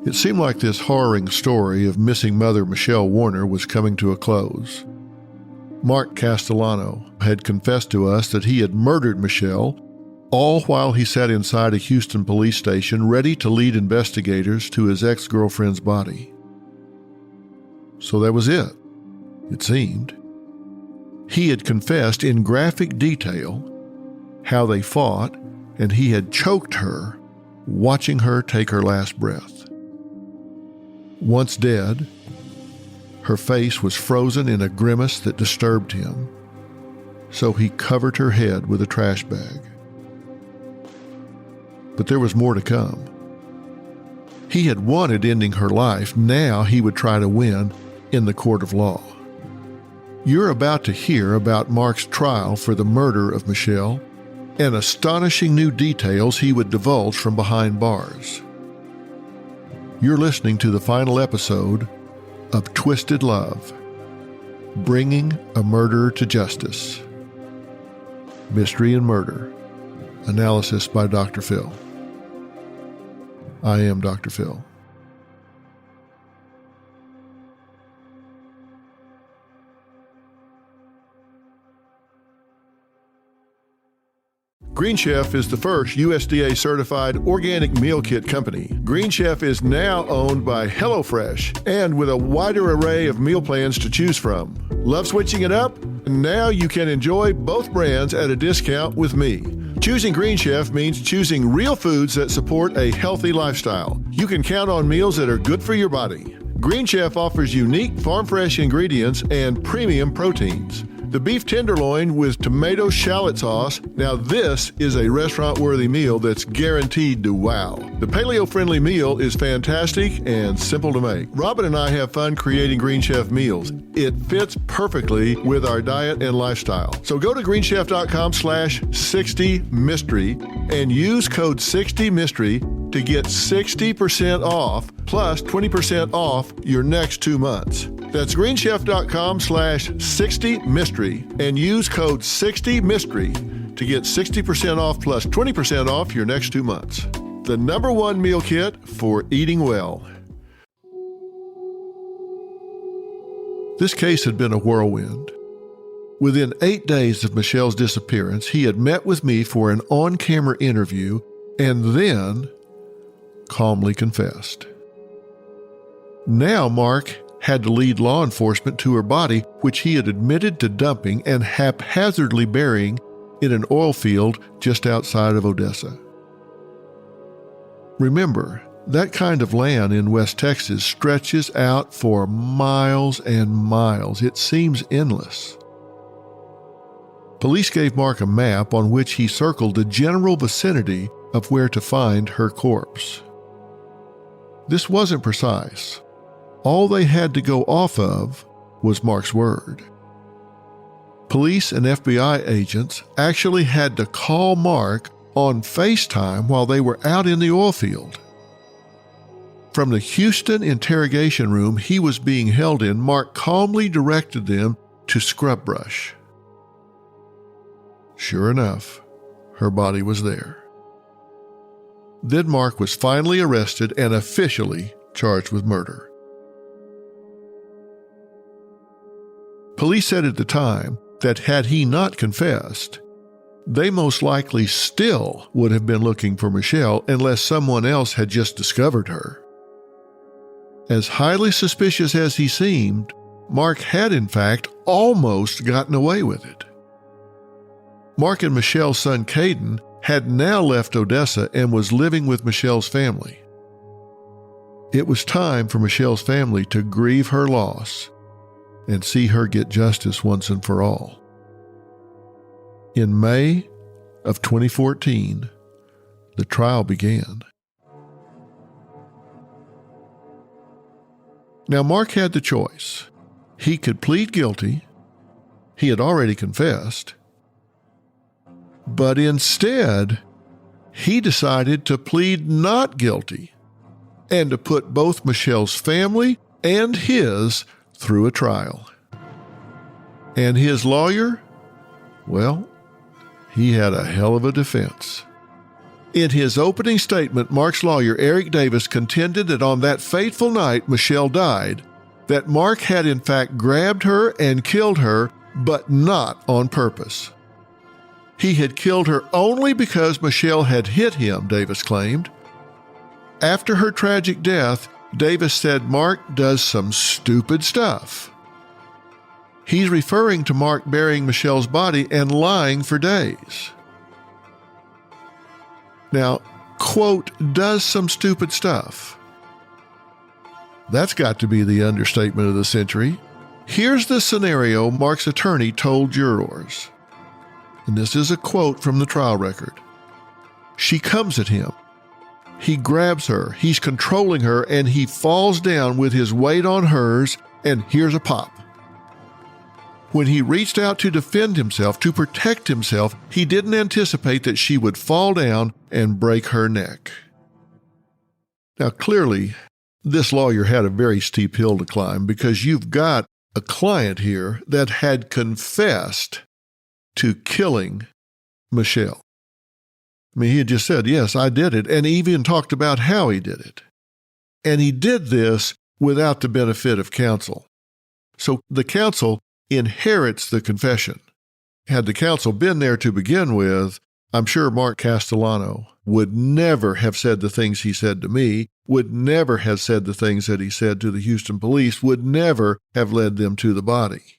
It seemed like this harrowing story of missing mother Michelle Warner was coming to a close. Mark Castellano had confessed to us that he had murdered Michelle, all while he sat inside a Houston police station ready to lead investigators to his ex-girlfriend's body. So that was it seemed. He had confessed in graphic detail how they fought, and he had choked her, watching her take her last breath. Once dead, her face was frozen in a grimace that disturbed him, so he covered her head with a trash bag. But there was more to come. He had wanted ending her life. Now he would try to win in the court of law. You're about to hear about Mark's trial for the murder of Michelle and astonishing new details he would divulge from behind bars. You're listening to the final episode of Twisted Love, Bringing a Murderer to Justice. Mystery and Murder. Analysis by Dr. Phil. I am Dr. Phil. Green Chef is the first USDA-certified organic meal kit company. Green Chef is now owned by HelloFresh, and with a wider array of meal plans to choose from. Love switching it up? Now you can enjoy both brands at a discount with me. Choosing Green Chef means choosing real foods that support a healthy lifestyle. You can count on meals that are good for your body. Green Chef offers unique farm-fresh ingredients and premium proteins. The beef tenderloin with tomato shallot sauce, now this is a restaurant-worthy meal that's guaranteed to wow. The paleo-friendly meal is fantastic and simple to make. Robin and I have fun creating Green Chef meals. It fits perfectly with our diet and lifestyle. So go to greenchef.com/60mystery and use code 60mystery to get 60% off plus 20% off your next 2 months. That's greenchef.com/60mystery and use code 60mystery to get 60% off plus 20% off your next 2 months. The #1 meal kit for eating well. This case had been a whirlwind. Within 8 days of Michelle's disappearance, he had met with me for an on-camera interview and then calmly confessed. Now Mark had to lead law enforcement to her body, which he had admitted to dumping and haphazardly burying in an oil field just outside of Odessa. Remember, that kind of land in West Texas stretches out for miles and miles. It seems endless. Police gave Mark a map on which he circled the general vicinity of where to find her corpse. This wasn't precise. All they had to go off of was Mark's word. Police and FBI agents actually had to call Mark on FaceTime while they were out in the oil field. From the Houston interrogation room he was being held in, Mark calmly directed them to scrub brush. Sure enough, her body was there. Then Mark was finally arrested and officially charged with murder. Police said at the time that had he not confessed, they most likely still would have been looking for Michelle unless someone else had just discovered her. As highly suspicious as he seemed, Mark had in fact almost gotten away with it. Mark and Michelle's son Caden had now left Odessa and was living with Michelle's family. It was time for Michelle's family to grieve her loss and see her get justice once and for all. In May of 2014, the trial began. Now, Mark had the choice. He could plead guilty. He had already confessed. But instead, he decided to plead not guilty and to put both Michelle's family and his through a trial. And his lawyer? Well, he had a hell of a defense. In his opening statement, Mark's lawyer, Eric Davis, contended that on that fateful night Michelle died, that Mark had in fact grabbed her and killed her, but not on purpose. He had killed her only because Michelle had hit him, Davis claimed. After her tragic death, Davis said Mark does some stupid stuff. He's referring to Mark burying Michelle's body and lying for days. Now, quote, does some stupid stuff. That's got to be the understatement of the century. Here's the scenario Mark's attorney told jurors. And this is a quote from the trial record. She comes at him. He grabs her. He's controlling her, and he falls down with his weight on hers, and here's a pop. When he reached out to defend himself, to protect himself, he didn't anticipate that she would fall down and break her neck. Now, clearly, this lawyer had a very steep hill to climb because you've got a client here that had confessed to killing Michelle. I mean, he had just said, yes, I did it, and even talked about how he did it. And he did this without the benefit of counsel. So the counsel inherits the confession. Had the counsel been there to begin with, I'm sure Mark Castellano would never have said the things he said to me, would never have said the things that he said to the Houston police, would never have led them to the body.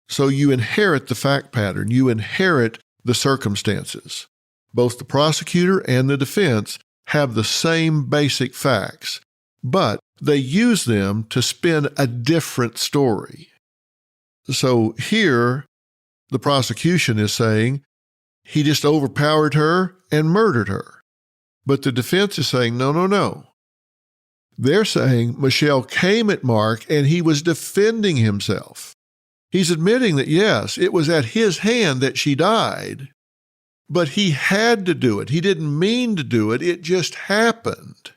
So you inherit the fact pattern, you inherit the circumstances. Both the prosecutor and the defense have the same basic facts, but they use them to spin a different story. So here, the prosecution is saying he just overpowered her and murdered her. But the defense is saying, no. They're saying Michelle came at Mark and he was defending himself. He's admitting that, yes, it was at his hand that she died, but he had to do it. He didn't mean to do it. It just happened.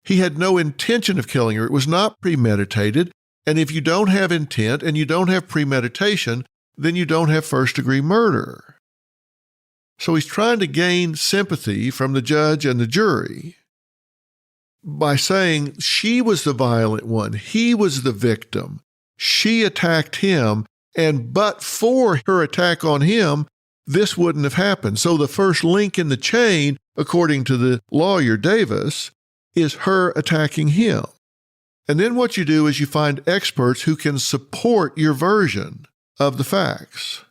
He had no intention of killing her. It was not premeditated. And if you don't have intent and you don't have premeditation, then you don't have first-degree murder. So he's trying to gain sympathy from the judge and the jury by saying she was the violent one, he was the victim, she attacked him, and but for her attack on him, this wouldn't have happened. So the first link in the chain, according to the lawyer Davis, is her attacking him. And then what you do is you find experts who can support your version of the facts.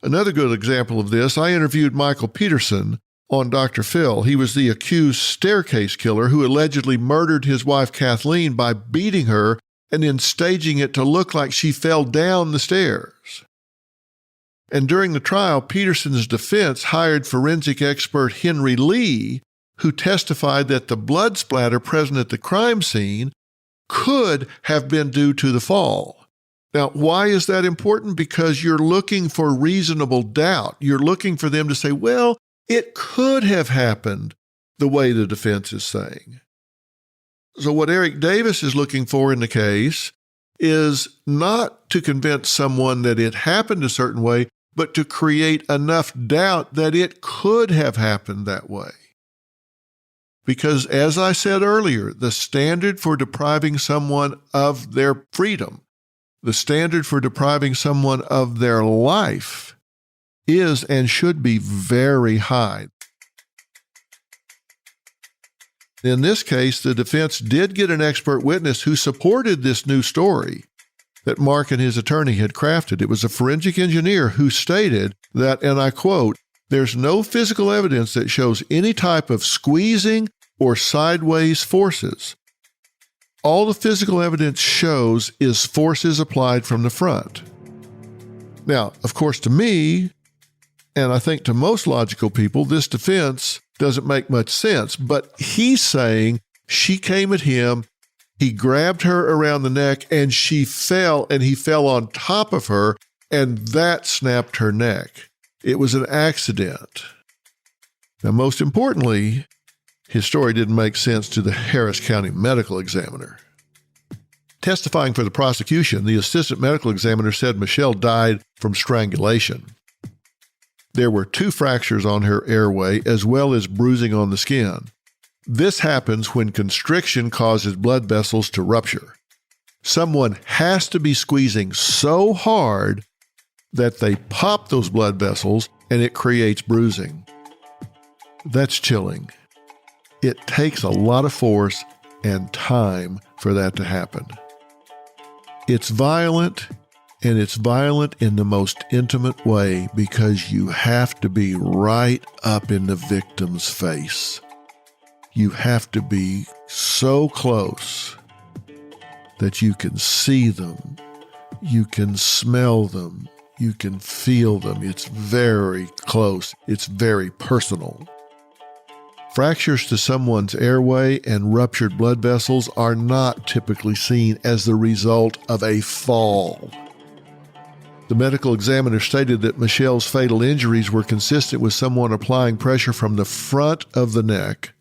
Another good example of this, I interviewed Michael Peterson on Dr. Phil. He was the accused staircase killer who allegedly murdered his wife Kathleen by beating her and then staging it to look like she fell down the stairs. And during the trial, Peterson's defense hired forensic expert Henry Lee, who testified that the blood splatter present at the crime scene could have been due to the fall. Now, why is that important? Because you're looking for reasonable doubt. You're looking for them to say, well, it could have happened the way the defense is saying. So what Eric Davis is looking for in the case is not to convince someone that it happened a certain way, but to create enough doubt that it could have happened that way. Because as I said earlier, the standard for depriving someone of their freedom, the standard for depriving someone of their life is and should be very high. In this case, the defense did get an expert witness who supported this new story that Mark and his attorney had crafted. It was a forensic engineer who stated that, and I quote, "There's no physical evidence that shows any type of squeezing or sideways forces. All the physical evidence shows is forces applied from the front." Now, of course, to me, and I think to most logical people, this defense doesn't make much sense, but he's saying she came at him, he grabbed her around the neck, and she fell, and he fell on top of her, and that snapped her neck. It was an accident. Now, most importantly, his story didn't make sense to the Harris County medical examiner. Testifying for the prosecution, the assistant medical examiner said Michelle died from strangulation. There were 2 fractures on her airway as well as bruising on the skin. This happens when constriction causes blood vessels to rupture. Someone has to be squeezing so hard that they pop those blood vessels and it creates bruising. That's chilling. It takes a lot of force and time for that to happen. It's violent, and it's violent in the most intimate way because you have to be right up in the victim's face. You have to be so close that you can see them, you can smell them, you can feel them. It's very close. It's very personal. Fractures to someone's airway and ruptured blood vessels are not typically seen as the result of a fall. The medical examiner stated that Michelle's fatal injuries were consistent with someone applying pressure from the front of the neck.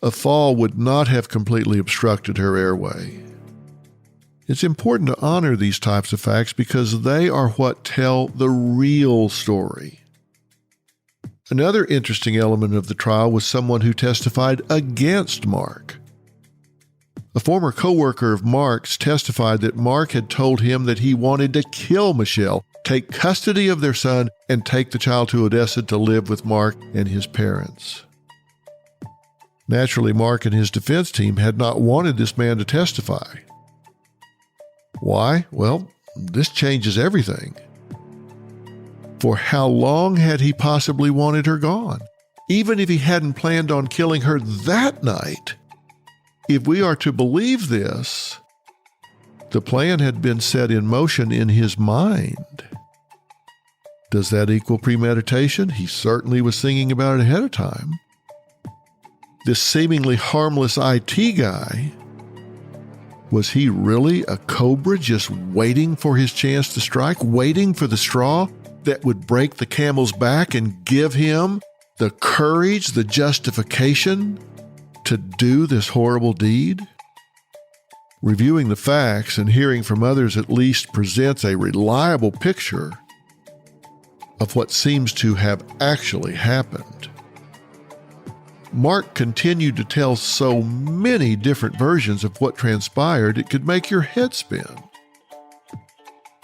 A fall would not have completely obstructed her airway. It's important to honor these types of facts because they are what tell the real story. Another interesting element of the trial was someone who testified against Mark. A former co-worker of Mark's testified that Mark had told him that he wanted to kill Michelle, take custody of their son, and take the child to Odessa to live with Mark and his parents. Naturally, Mark and his defense team had not wanted this man to testify. Why? Well, this changes everything. For how long had he possibly wanted her gone? Even if he hadn't planned on killing her that night, if we are to believe this, the plan had been set in motion in his mind. Does that equal premeditation? He certainly was thinking about it ahead of time. This seemingly harmless IT guy, was he really a cobra just waiting for his chance to strike, waiting for the straw that would break the camel's back and give him the courage, the justification to do this horrible deed? Reviewing the facts and hearing from others at least presents a reliable picture of what seems to have actually happened. Mark continued to tell so many different versions of what transpired it could make your head spin.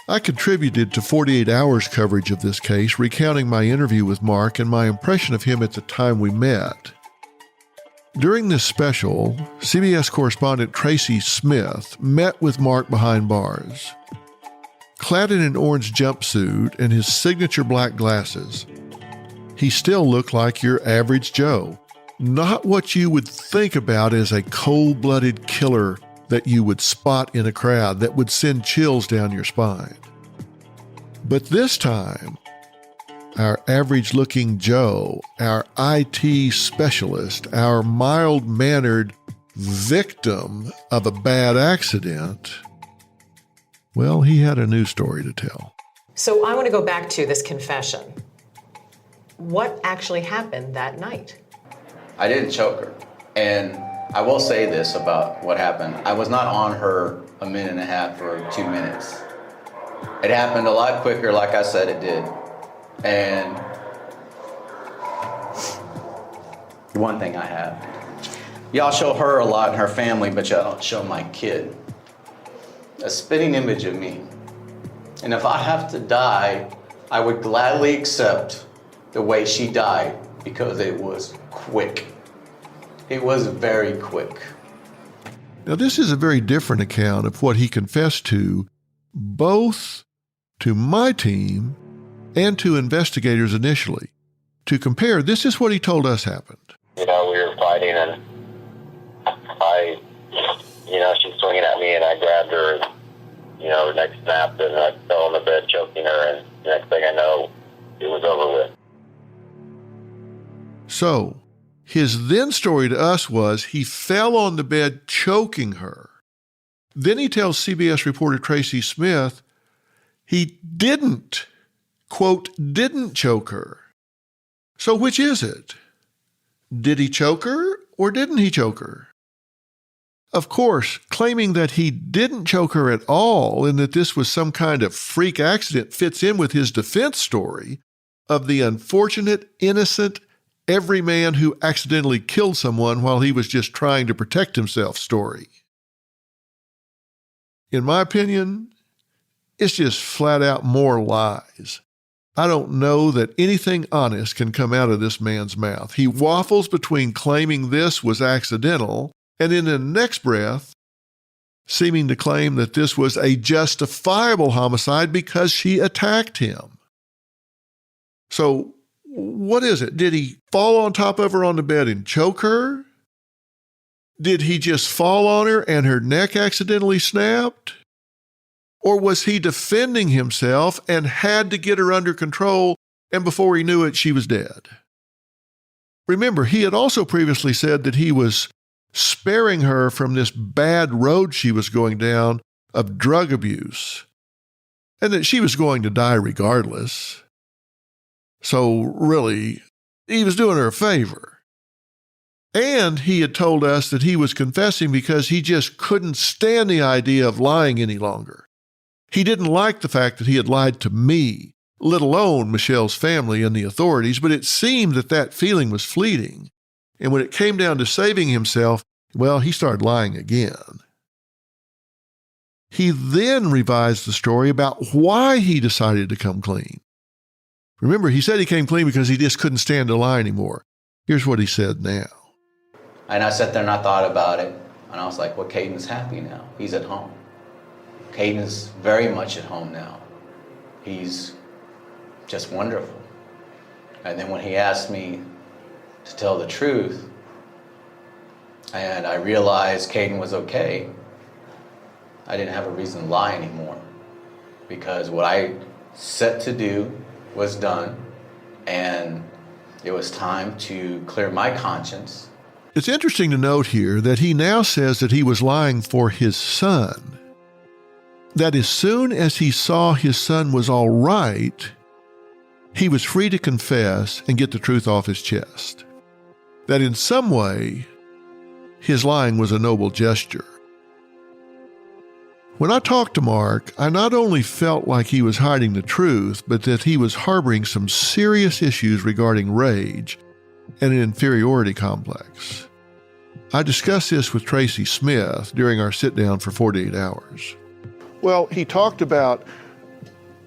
I contributed to 48 Hours coverage of this case, recounting my interview with Mark and my impression of him at the time we met. During this special, CBS correspondent Tracy Smith met with Mark behind bars. Clad in an orange jumpsuit and his signature black glasses, he still looked like your average Joe. Not what you would think about as a cold-blooded killer that you would spot in a crowd that would send chills down your spine. But this time, our average-looking Joe, our IT specialist, our mild-mannered victim of a bad accident, well, he had a new story to tell. So I want to go back to this confession. What actually happened that night? I didn't choke her. And I will say this about what happened. I was not on her a minute and a half or 2 minutes. It happened a lot quicker, like I said it did. And one thing I have, y'all show her a lot and her family, but y'all don't show my kid. A spitting image of me. And if I have to die, I would gladly accept the way she died because it was quick. It was very quick. Now, this is a very different account of what he confessed to, both to my team and to investigators initially. To compare, this is what he told us happened. We were fighting, and she's swinging at me, and I grabbed her, and, her neck snapped, and I fell on the bed choking her, and the next thing I know, it was over with. So, his then story to us was he fell on the bed choking her. Then he tells CBS reporter Tracy Smith he didn't, quote, didn't choke her. So which is it? Did he choke her or didn't he choke her? Of course, claiming that he didn't choke her at all and that this was some kind of freak accident fits in with his defense story, of the unfortunate, innocent, every man who accidentally killed someone while he was just trying to protect himself story. In my opinion, it's just flat out more lies. I don't know that anything honest can come out of this man's mouth. He waffles between claiming this was accidental and in the next breath, seeming to claim that this was a justifiable homicide because she attacked him. So, what is it? Did he fall on top of her on the bed and choke her? Did he just fall on her and her neck accidentally snapped? Or was he defending himself and had to get her under control, and before he knew it, she was dead? Remember, he had also previously said that he was sparing her from this bad road she was going down of drug abuse, and that she was going to die regardless. So really, he was doing her a favor. And he had told us that he was confessing because he just couldn't stand the idea of lying any longer. He didn't like the fact that he had lied to me, let alone Michelle's family and the authorities, but it seemed that that feeling was fleeting. And when it came down to saving himself, well, he started lying again. He then revised the story about why he decided to come clean. Remember, he said he came clean because he just couldn't stand to lie anymore. Here's what he said now. And I sat there and I thought about it, and I was like, well, Caden's happy now. He's at home. Caden is very much at home now. He's just wonderful. And then when he asked me to tell the truth, and I realized Caden was okay, I didn't have a reason to lie anymore. Because what I set to do was done, and it was time to clear my conscience. It's interesting to note here that he now says that he was lying for his son. That as soon as he saw his son was all right, he was free to confess and get the truth off his chest. That in some way, his lying was a noble gesture. When I talked to Mark, I not only felt like he was hiding the truth, but that he was harboring some serious issues regarding rage and an inferiority complex. I discussed this with Tracy Smith during our sit-down for 48 hours. Well, he talked about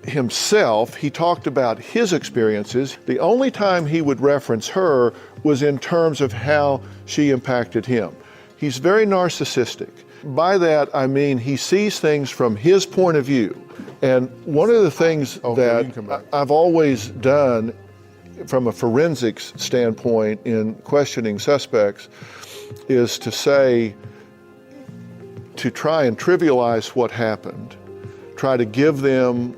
himself. He talked about his experiences. The only time he would reference her was in terms of how she impacted him. He's very narcissistic. By that, I mean he sees things from his point of view. And one of the things that I've always done from a forensics standpoint in questioning suspects is to say, to try and trivialize what happened, try to give them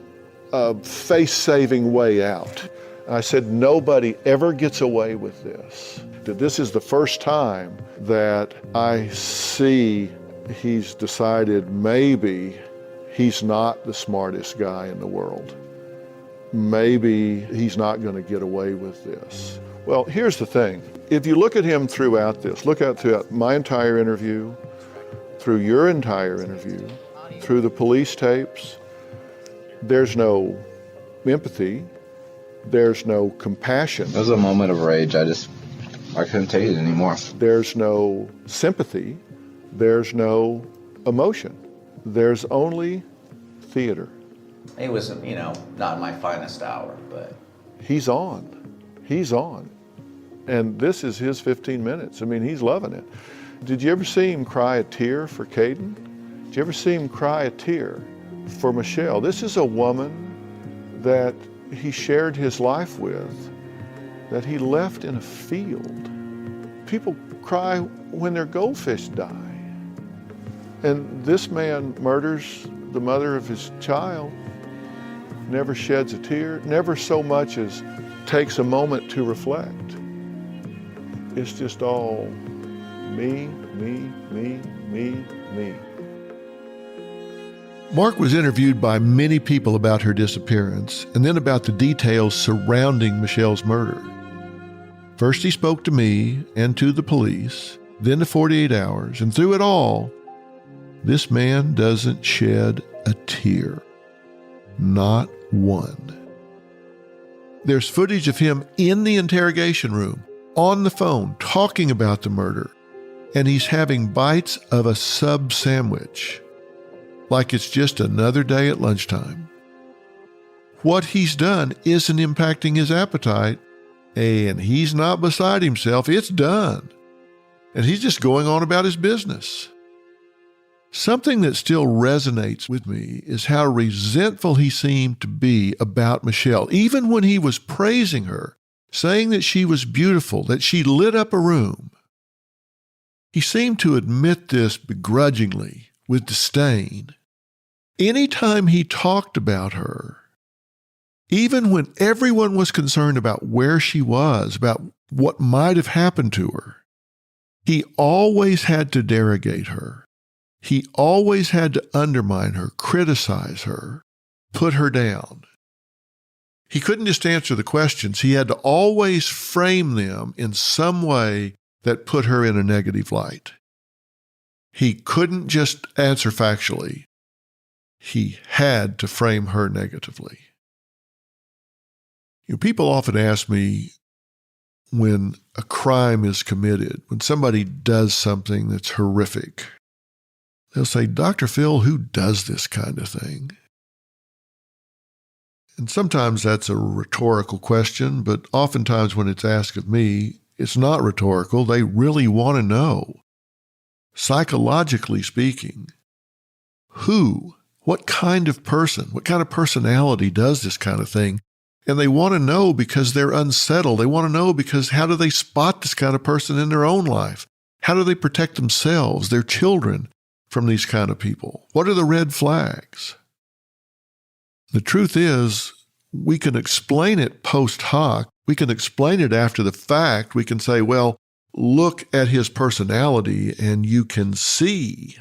a face-saving way out. I said, nobody ever gets away with this. That this is the first time that I see he's decided maybe he's not the smartest guy in the world. Maybe he's not going to get away with this. Well, here's the thing. If you look at him throughout this, look at throughout my entire interview, through your entire interview, through the police tapes, there's no empathy, there's no compassion. It was a moment of rage. I couldn't take it anymore. There's no sympathy, there's no emotion. There's only theater. It was, not my finest hour, but... He's on. And this is his 15 minutes. I mean, he's loving it. Did you ever see him cry a tear for Caden? Did you ever see him cry a tear for Michelle? This is a woman that he shared his life with, that he left in a field. People cry when their goldfish die. And this man murders the mother of his child, never sheds a tear, never so much as takes a moment to reflect. It's just all me. Mark was interviewed by many people about her disappearance and then about the details surrounding Michelle's murder. First he spoke to me and to the police, then to 48 Hours, and through it all, this man doesn't shed a tear. Not one. There's footage of him in the interrogation room, on the phone, talking about the murder, and he's having bites of a sub sandwich, like it's just another day at lunchtime. What he's done isn't impacting his appetite, and he's not beside himself. It's done. And he's just going on about his business. Something that still resonates with me is how resentful he seemed to be about Michelle, even when he was praising her, saying that she was beautiful, that she lit up a room. He seemed to admit this begrudgingly, with disdain. Anytime he talked about her, even when everyone was concerned about where she was, about what might have happened to her, he always had to derogate her. He always had to undermine her, criticize her, put her down. He couldn't just answer the questions. He had to always frame them in some way that put her in a negative light. He couldn't just answer factually. He had to frame her negatively. People often ask me, when a crime is committed, when somebody does something that's horrific, they'll say, Dr. Phil, who does this kind of thing? And sometimes that's a rhetorical question, but oftentimes when it's asked of me, it's not rhetorical. They really want to know, psychologically speaking, what kind of person, what kind of personality does this kind of thing? And they want to know because they're unsettled. They want to know because how do they spot this kind of person in their own life? How do they protect themselves, their children, from these kind of people? What are the red flags? The truth is, we can explain it post hoc. We can explain it after the fact. We can say, well, look at his personality and you can see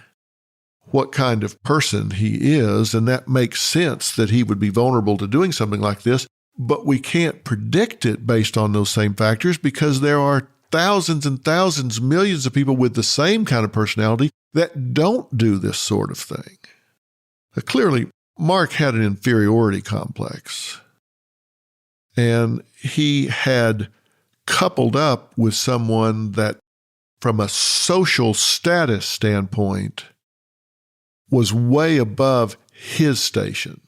what kind of person he is, and that makes sense that he would be vulnerable to doing something like this. But we can't predict it based on those same factors because there are thousands and thousands, millions of people with the same kind of personality that don't do this sort of thing. Clearly, Mark had an inferiority complex, and he had coupled up with someone that, from a social status standpoint, was way above his station.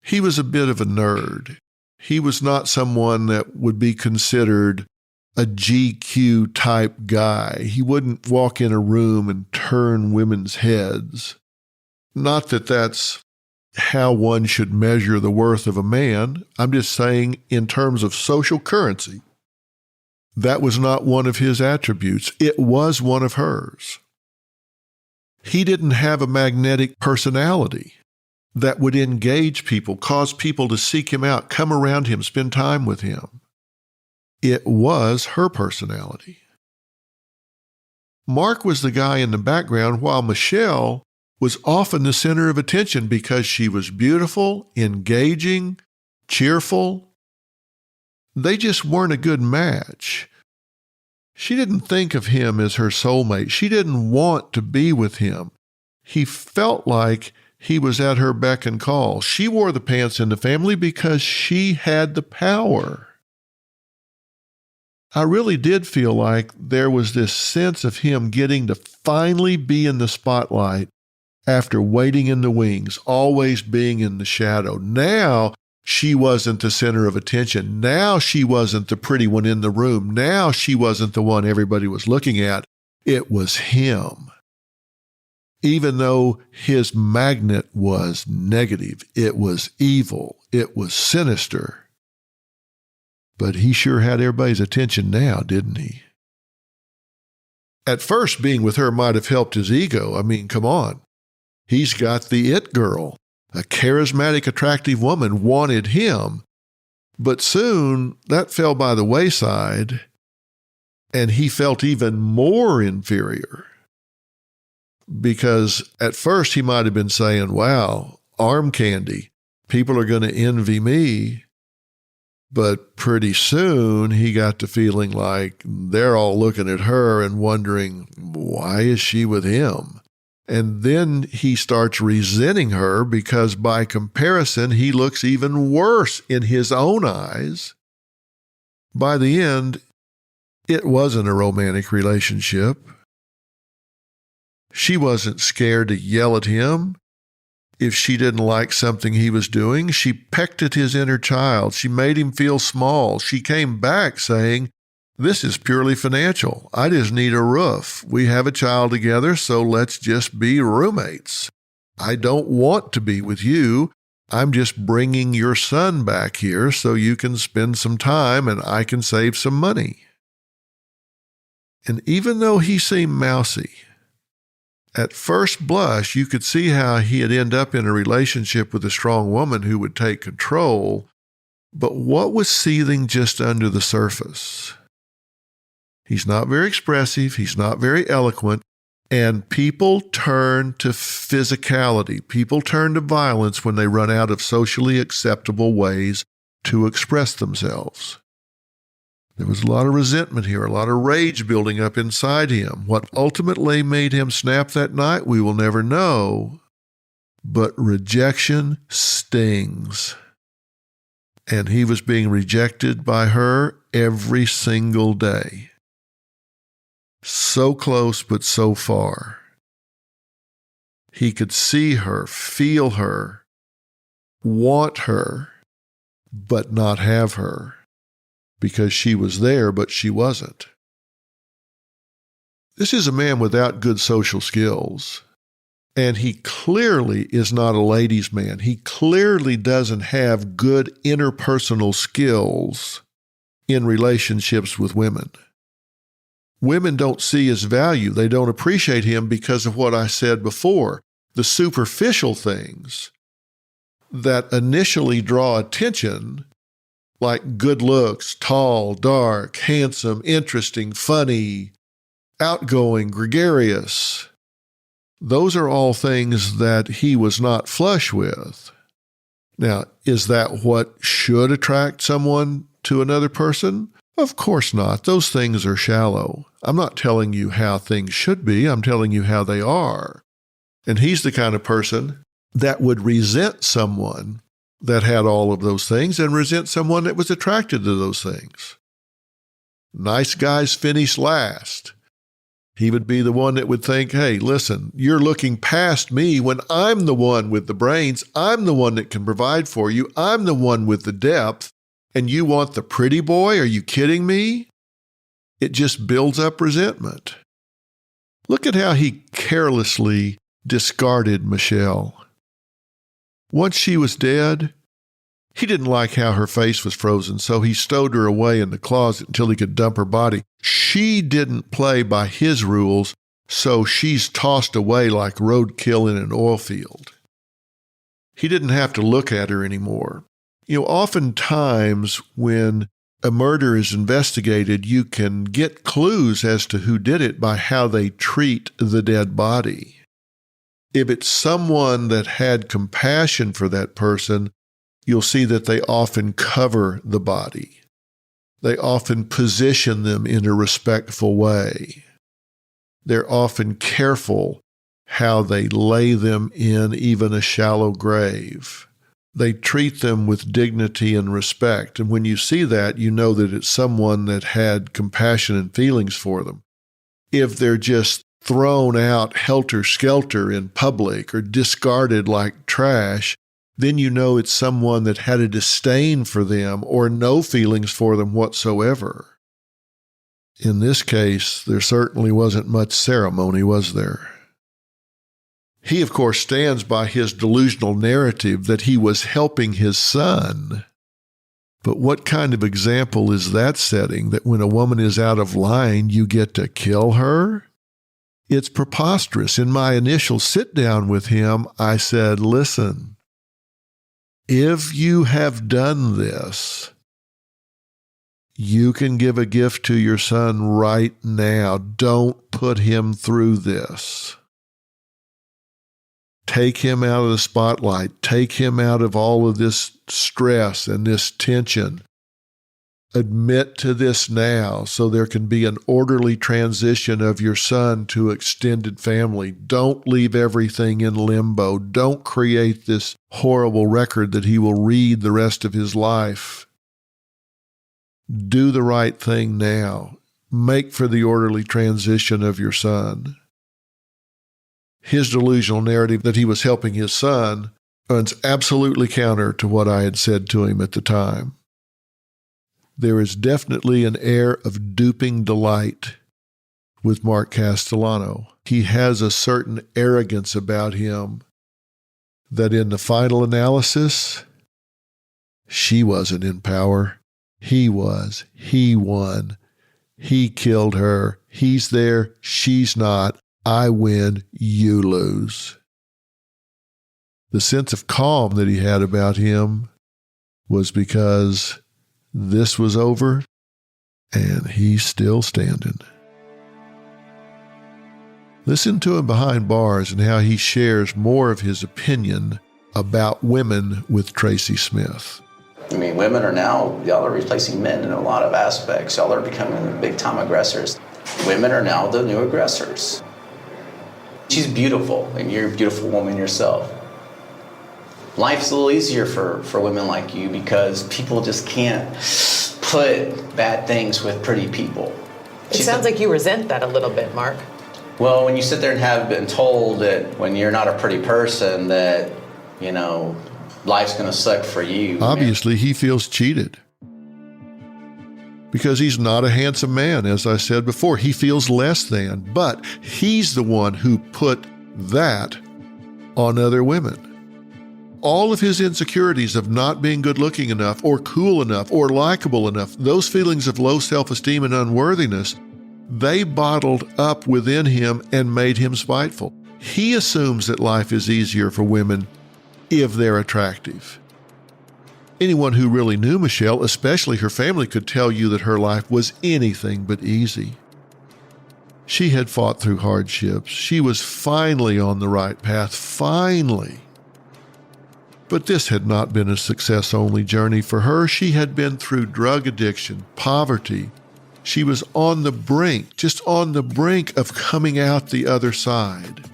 He was a bit of a nerd. He was not someone that would be considered a GQ type guy. He wouldn't walk in a room and turn women's heads. Not that that's how one should measure the worth of a man. I'm just saying in terms of social currency, that was not one of his attributes. It was one of hers. He didn't have a magnetic personality that would engage people, cause people to seek him out, come around him, spend time with him. It was her personality. Mark was the guy in the background, while Michelle was often the center of attention because she was beautiful, engaging, cheerful. They just weren't a good match. She didn't think of him as her soulmate. She didn't want to be with him. He felt like he was at her beck and call. She wore the pants in the family because she had the power. I really did feel like there was this sense of him getting to finally be in the spotlight after waiting in the wings, always being in the shadow. Now she wasn't the center of attention. Now she wasn't the pretty one in the room. Now she wasn't the one everybody was looking at. It was him. Even though his magnet was negative, it was evil, it was sinister. But he sure had everybody's attention now, didn't he? At first, being with her might have helped his ego. I mean, come on. He's got the it girl. A charismatic, attractive woman wanted him. But soon, that fell by the wayside, and he felt even more inferior. Because at first he might have been saying, wow, arm candy, people are going to envy me. But pretty soon he got to feeling like they're all looking at her and wondering, why is she with him? And then he starts resenting her because by comparison, he looks even worse in his own eyes. By the end, it wasn't a romantic relationship. She wasn't scared to yell at him. If she didn't like something he was doing, she pecked at his inner child. She made him feel small. She came back saying, "This is purely financial. I just need a roof. We have a child together, so let's just be roommates. I don't want to be with you. I'm just bringing your son back here so you can spend some time and I can save some money." And even though he seemed mousy, at first blush, you could see how he'd end up in a relationship with a strong woman who would take control. But what was seething just under the surface? He's not very expressive. He's not very eloquent. And people turn to physicality. People turn to violence when they run out of socially acceptable ways to express themselves. There was a lot of resentment here, a lot of rage building up inside him. What ultimately made him snap that night, we will never know. But rejection stings. And he was being rejected by her every single day. So close, but so far. He could see her, feel her, want her, but not have her, because she was there, but she wasn't. This is a man without good social skills, and he clearly is not a ladies' man. He clearly doesn't have good interpersonal skills in relationships with women. Women don't see his value. They don't appreciate him because of what I said before, the superficial things that initially draw attention, like good looks, tall, dark, handsome, interesting, funny, outgoing, gregarious. Those are all things that he was not flush with. Now, is that what should attract someone to another person? Of course not. Those things are shallow. I'm not telling you how things should be. I'm telling you how they are. And he's the kind of person that would resent someone that had all of those things and resent someone that was attracted to those things. Nice guys finish last. He would be the one that would think, hey, listen, you're looking past me when I'm the one with the brains. I'm the one that can provide for you. I'm the one with the depth. And you want the pretty boy? Are you kidding me? It just builds up resentment. Look at how he carelessly discarded Michelle. Once she was dead, he didn't like how her face was frozen, so he stowed her away in the closet until he could dump her body. She didn't play by his rules, so she's tossed away like roadkill in an oil field. He didn't have to look at her anymore. You know, oftentimes when a murder is investigated, you can get clues as to who did it by how they treat the dead body. If it's someone that had compassion for that person, you'll see that they often cover the body. They often position them in a respectful way. They're often careful how they lay them in even a shallow grave. They treat them with dignity and respect. And when you see that, you know that it's someone that had compassion and feelings for them. If they're just thrown out helter-skelter in public or discarded like trash, then you know it's someone that had a disdain for them or no feelings for them whatsoever. In this case, there certainly wasn't much ceremony, was there? He, of course, stands by his delusional narrative that he was helping his son. But what kind of example is that setting, that when a woman is out of line, you get to kill her? It's preposterous. In my initial sit-down with him, I said, listen, if you have done this, you can give a gift to your son right now. Don't put him through this. Take him out of the spotlight. Take him out of all of this stress and this tension. Admit to this now so there can be an orderly transition of your son to extended family. Don't leave everything in limbo. Don't create this horrible record that he will read the rest of his life. Do the right thing now. Make for the orderly transition of your son. His delusional narrative that he was helping his son runs absolutely counter to what I had said to him at the time. There is definitely an air of duping delight with Mark Castellano. He has a certain arrogance about him that in the final analysis, she wasn't in power. He was. He won. He killed her. He's there. She's not. I win. You lose. The sense of calm that he had about him was because this was over, and he's still standing. Listen to him behind bars and how he shares more of his opinion about women with Tracy Smith. I mean, women are now, y'all are replacing men in a lot of aspects. Y'all are becoming big-time aggressors. Women are now the new aggressors. She's beautiful, and you're a beautiful woman yourself. Life's a little easier for women like you because people just can't put bad things with pretty people. It sounds like you resent that a little bit, Mark. Well, when you sit there and have been told that when you're not a pretty person that, you know, life's going to suck for you. Obviously, he feels cheated. Because he's not a handsome man, as I said before. He feels less than, but he's the one who put that on other women. All of his insecurities of not being good-looking enough or cool enough or likable enough, those feelings of low self-esteem and unworthiness, they bottled up within him and made him spiteful. He assumes that life is easier for women if they're attractive. Anyone who really knew Michelle, especially her family, could tell you that her life was anything but easy. She had fought through hardships. She was finally on the right path, finally. But this had not been a success-only journey for her. She had been through drug addiction, poverty. She was on the brink, just on the brink of coming out the other side.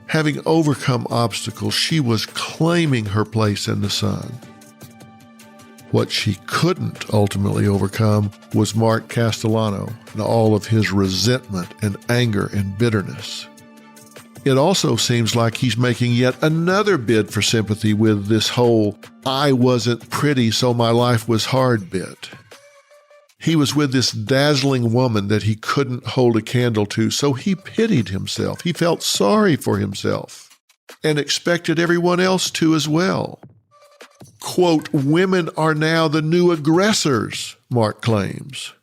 Having overcome obstacles, she was claiming her place in the sun. What she couldn't ultimately overcome was Mark Castellano and all of his resentment and anger and bitterness. It also seems like he's making yet another bid for sympathy with this whole "I wasn't pretty, so my life was hard" bit. He was with this dazzling woman that he couldn't hold a candle to, so he pitied himself. He felt sorry for himself and expected everyone else to as well. Quote, "Women are now the new aggressors," Mark claims.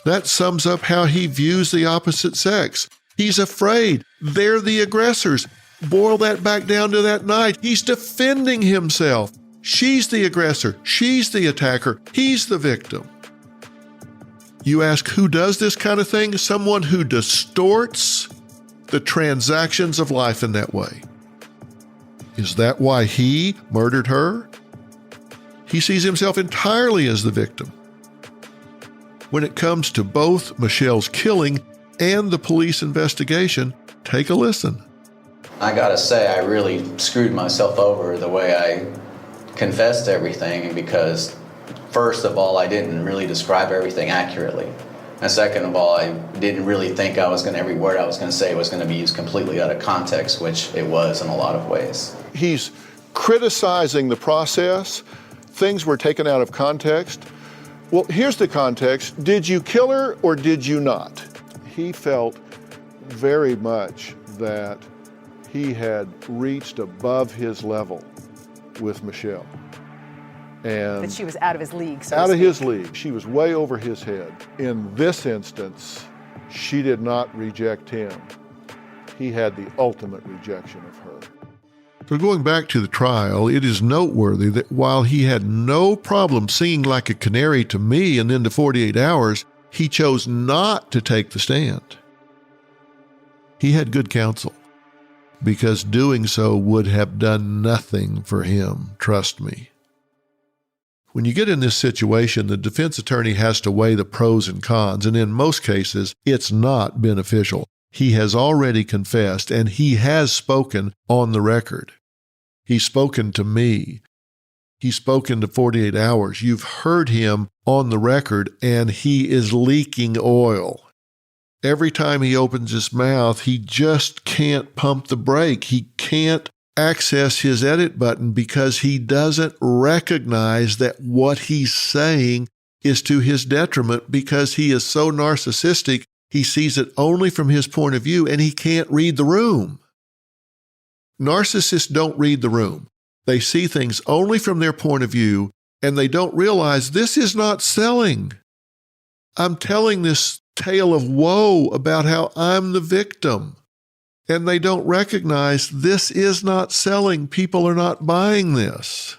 That sums up how he views the opposite sex. He's afraid they're the aggressors. Boil that back down to that night. He's defending himself. She's the aggressor. She's the attacker. He's the victim. You ask who does this kind of thing? Someone who distorts the transactions of life in that way. Is that why he murdered her? He sees himself entirely as the victim. When it comes to both Michelle's killing and the police investigation, take a listen. I gotta say, I really screwed myself over the way I confessed everything, because first of all, I didn't really describe everything accurately. And second of all, I didn't really think every word I was gonna say was gonna be used completely out of context, which it was in a lot of ways. He's criticizing the process. Things were taken out of context. Well, here's the context. Did you kill her or did you not? He felt very much that he had reached above his level with Michelle. And that she was out of his league, so out to of speak. his league. She was way over his head. In this instance, she did not reject him. He had the ultimate rejection of her. So going back to the trial, it is noteworthy that while he had no problem singing like a canary to me and then to 48 hours, he chose not to take the stand. He had good counsel, because doing so would have done nothing for him, trust me. When you get in this situation, the defense attorney has to weigh the pros and cons, and in most cases, it's not beneficial. He has already confessed, and he has spoken on the record. He's spoken to me. He's spoken to 48 Hours. You've heard him on the record, and he is leaking oil. Every time he opens his mouth, he just can't pump the brake. He can't access his edit button because he doesn't recognize that what he's saying is to his detriment because he is so narcissistic, he sees it only from his point of view and he can't read the room. Narcissists don't read the room. They see things only from their point of view and they don't realize this is not selling. I'm telling this tale of woe about how I'm the victim. And they don't recognize this is not selling. People are not buying this.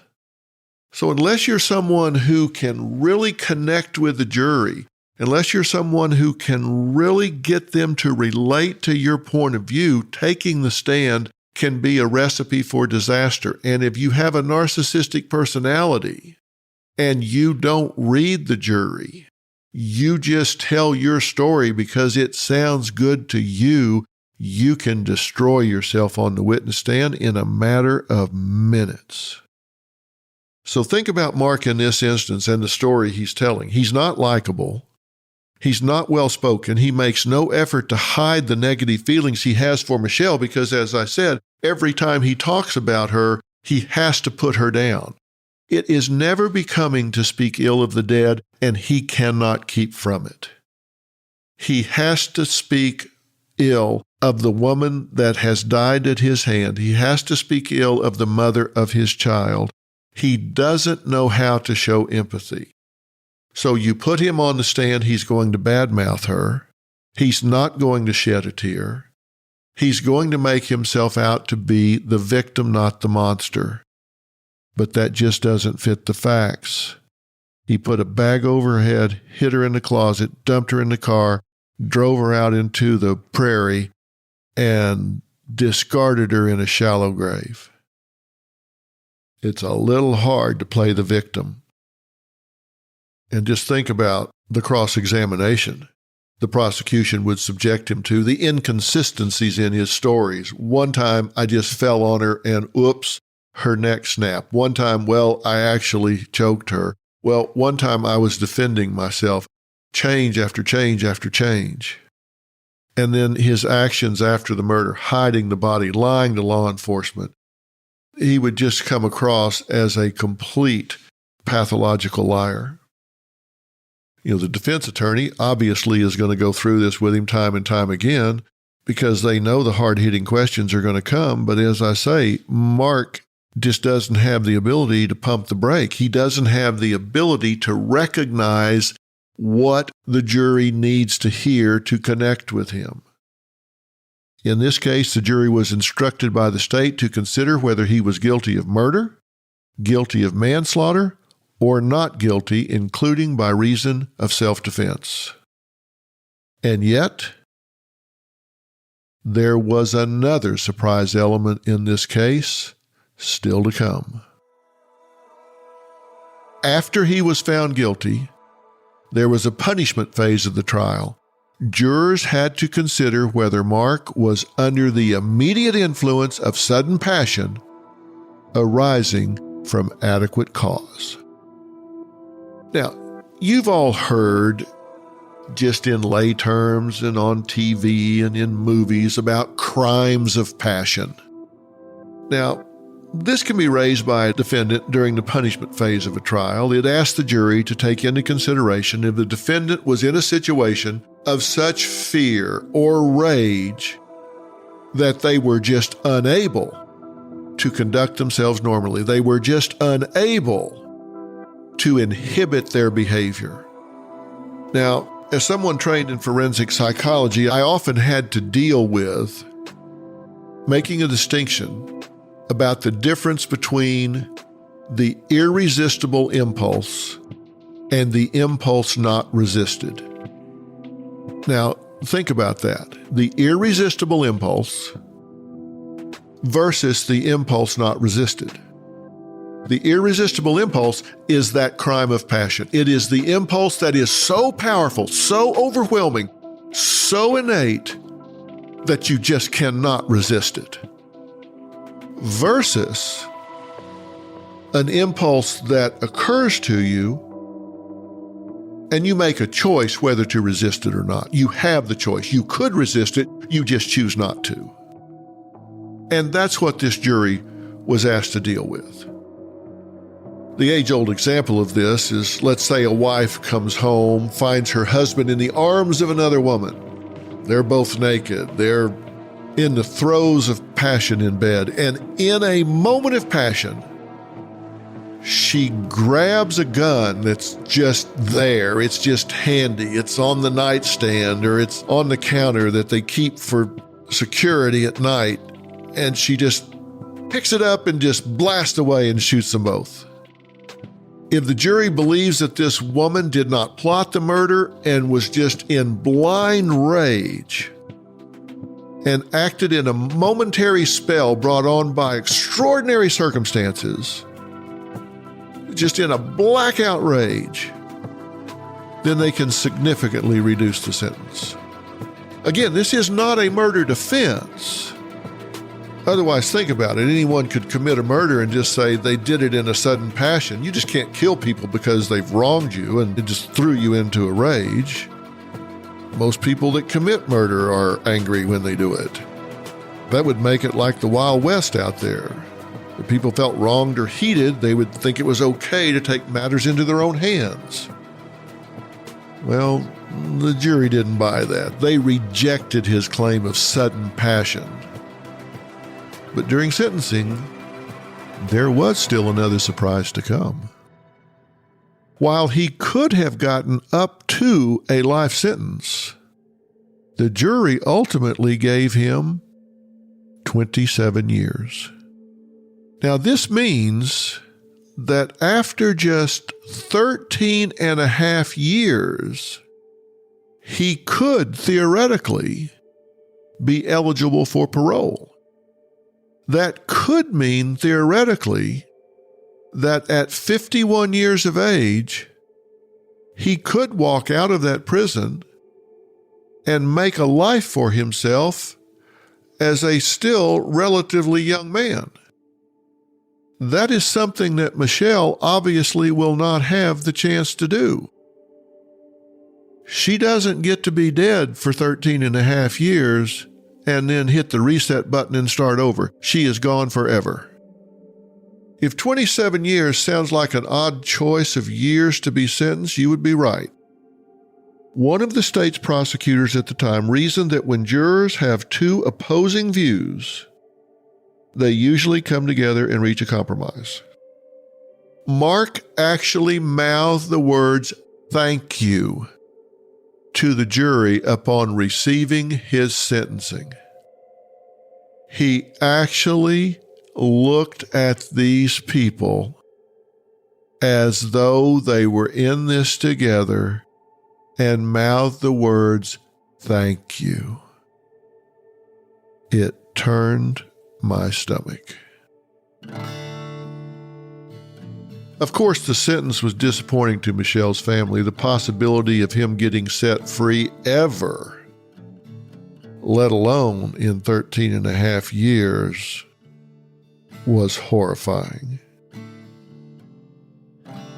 So unless you're someone who can really connect with the jury, unless you're someone who can really get them to relate to your point of view, taking the stand can be a recipe for disaster. And if you have a narcissistic personality and you don't read the jury, you just tell your story because it sounds good to you, you can destroy yourself on the witness stand in a matter of minutes. So think about Mark in this instance and the story he's telling. He's not likable. He's not well-spoken. He makes no effort to hide the negative feelings he has for Michelle because, as I said, every time he talks about her, he has to put her down. It is never becoming to speak ill of the dead, and he cannot keep from it. He has to speak ill of the woman that has died at his hand. He has to speak ill of the mother of his child. He doesn't know how to show empathy. So you put him on the stand, he's going to badmouth her. He's not going to shed a tear. He's going to make himself out to be the victim, not the monster. But that just doesn't fit the facts. He put a bag over her head, hid her in the closet, dumped her in the car, drove her out into the prairie, and discarded her in a shallow grave. It's a little hard to play the victim. And just think about the cross-examination the prosecution would subject him to, the inconsistencies in his stories. One time, I just fell on her and oops, her neck snapped. One time, well, I actually choked her. Well, one time I was defending myself. Change after change after change. And then his actions after the murder, hiding the body, lying to law enforcement. He would just come across as a complete pathological liar. You know, the defense attorney obviously is going to go through this with him time and time again because they know the hard-hitting questions are going to come. But as I say, Mark just doesn't have the ability to pump the brake. He doesn't have the ability to recognize what the jury needs to hear to connect with him. In this case, the jury was instructed by the state to consider whether he was guilty of murder, guilty of manslaughter, or not guilty, including by reason of self-defense. And yet, there was another surprise element in this case, still to come. After he was found guilty, there was a punishment phase of the trial. Jurors had to consider whether Mark was under the immediate influence of sudden passion arising from adequate cause. Now, you've all heard, just in lay terms and on TV and in movies, about crimes of passion. Now, this can be raised by a defendant during the punishment phase of a trial. It asks the jury to take into consideration if the defendant was in a situation of such fear or rage that they were just unable to conduct themselves normally. They were just unable to inhibit their behavior. Now, as someone trained in forensic psychology, I often had to deal with making a distinction about the difference between the irresistible impulse and the impulse not resisted. Now, think about that. The irresistible impulse versus the impulse not resisted. The irresistible impulse is that crime of passion. It is the impulse that is so powerful, so overwhelming, so innate that you just cannot resist it. Versus an impulse that occurs to you and you make a choice whether to resist it or not. You have the choice. You could resist it, you just choose not to. And that's what this jury was asked to deal with. The age-old example of this is, let's say a wife comes home, finds her husband in the arms of another woman. They're both naked. They're in the throes of passion in bed. And in a moment of passion, she grabs a gun that's just there. It's just handy. It's on the nightstand or it's on the counter that they keep for security at night. And she just picks it up and just blasts away and shoots them both. If the jury believes that this woman did not plot the murder and was just in blind rage and acted in a momentary spell brought on by extraordinary circumstances, just in a blackout rage, then they can significantly reduce the sentence. Again, this is not a murder defense. Otherwise, think about it. Anyone could commit a murder and just say they did it in a sudden passion. You just can't kill people because they've wronged you and it just threw you into a rage. Most people that commit murder are angry when they do it. That would make it like the Wild West out there. If people felt wronged or heated, they would think it was okay to take matters into their own hands. Well, the jury didn't buy that. They rejected his claim of sudden passion. But during sentencing, there was still another surprise to come. While he could have gotten up to a life sentence, the jury ultimately gave him 27 years. Now, this means that after just 13 and a half years, he could theoretically be eligible for parole. That could mean, theoretically, that at 51 years of age, he could walk out of that prison and make a life for himself as a still relatively young man. That is something that Michelle obviously will not have the chance to do. She doesn't get to be dead for 13 and a half years and then hit the reset button and start over. She is gone forever. If 27 years sounds like an odd choice of years to be sentenced, you would be right. One of the state's prosecutors at the time reasoned that when jurors have two opposing views, they usually come together and reach a compromise. Mark actually mouthed the words, "Thank you," to the jury upon receiving his sentencing. He actually looked at these people as though they were in this together and mouthed the words, "Thank you." It turned my stomach. Of course, the sentence was disappointing to Michelle's family. The possibility of him getting set free ever, let alone in 13 and a half years, was horrifying.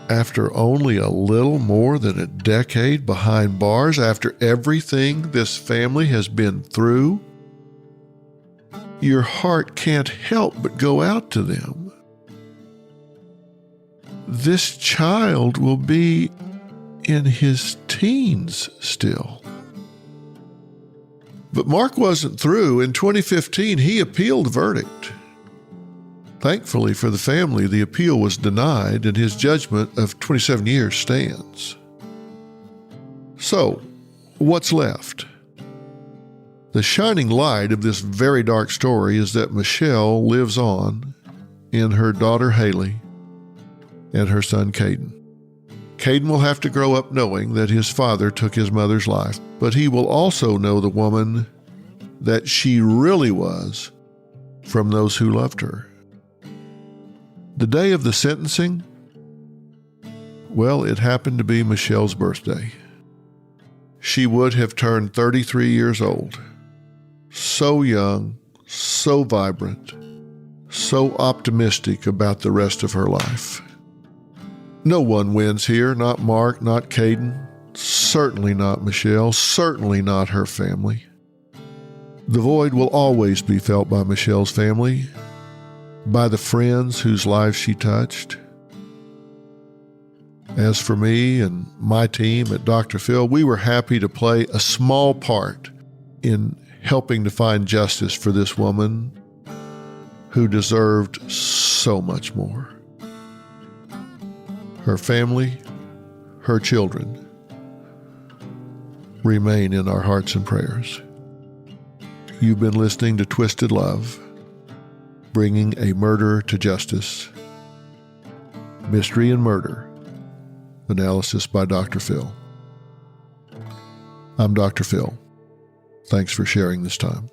After only a little more than a decade behind bars, after everything this family has been through, your heart can't help but go out to them. This child will be in his teens still. But Mark wasn't through. In 2015, he appealed the verdict. Thankfully for the family, the appeal was denied and his judgment of 27 years stands. So, what's left? The shining light of this very dark story is that Michelle lives on in her daughter Haley and her son Caden. Caden will have to grow up knowing that his father took his mother's life, but he will also know the woman that she really was from those who loved her. The day of the sentencing, well, it happened to be Michelle's birthday. She would have turned 33 years old. So young, so vibrant, so optimistic about the rest of her life. No one wins here, not Mark, not Caden, certainly not Michelle, certainly not her family. The void will always be felt by Michelle's family, by the friends whose lives she touched. As for me and my team at Dr. Phil, we were happy to play a small part in helping to find justice for this woman who deserved so much more. Her family, her children, remain in our hearts and prayers. You've been listening to Twisted Love, bringing a murderer to justice. Mystery and Murder, analysis by Dr. Phil. I'm Dr. Phil. Thanks for sharing this time.